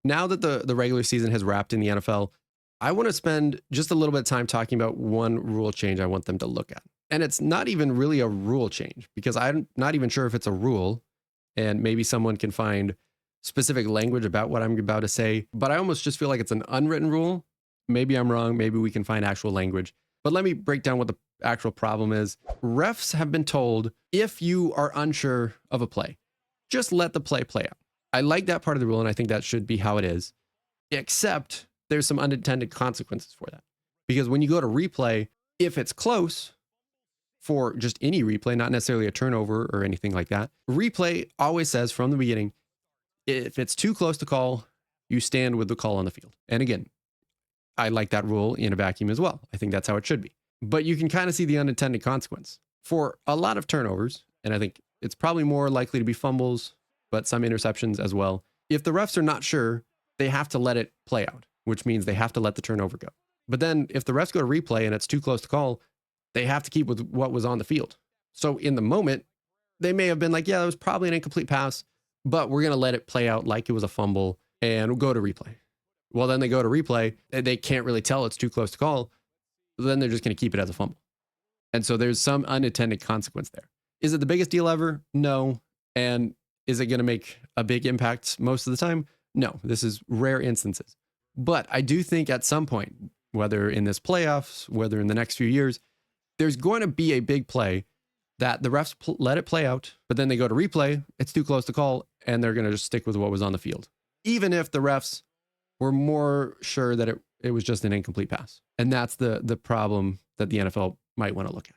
Now that the regular season has wrapped in the NFL, I want to spend just a little bit of time talking about one rule change I want them to look at. And it's not even really a rule change because I'm not even sure if it's a rule. And maybe someone can find specific language about what I'm about to say. But I almost just feel like it's an unwritten rule. Maybe I'm wrong. Maybe we can find actual language. But let me break down what the actual problem is. Refs have been told if you are unsure of a play, just let the play out. I like that part of the rule, and I think that should be how it is, except there's some unintended consequences for that. Because when you go to replay, if it's close, for just any replay, not necessarily a turnover or anything like that, replay always says from the beginning, if it's too close to call, you stand with the call on the field. And again, I like that rule in a vacuum as well. I think that's how it should be. But you can kind of see the unintended consequence. For a lot of turnovers, and I think it's probably more likely to be fumbles, but some interceptions as well. If the refs are not sure, they have to let it play out, which means they have to let the turnover go. But then if the refs go to replay and it's too close to call, they have to keep with what was on the field. So in the moment, they may have been like, yeah, that was probably an incomplete pass, but we're going to let it play out like it was a fumble and go to replay. Well, then they go to replay. They can't really tell it's too close to call. Then they're just going to keep it as a fumble. And so there's some unintended consequence there. Is it the biggest deal ever? No. And is it going to make a big impact most of the time? No. This is rare instances. But I do think at some point, whether in this playoffs, whether in the next few years, there's going to be a big play that the refs let it play out, but then they go to replay, it's too close to call, and they're going to just stick with what was on the field. Even if the refs were more sure that it was just an incomplete pass. And that's the problem that the NFL might want to look at.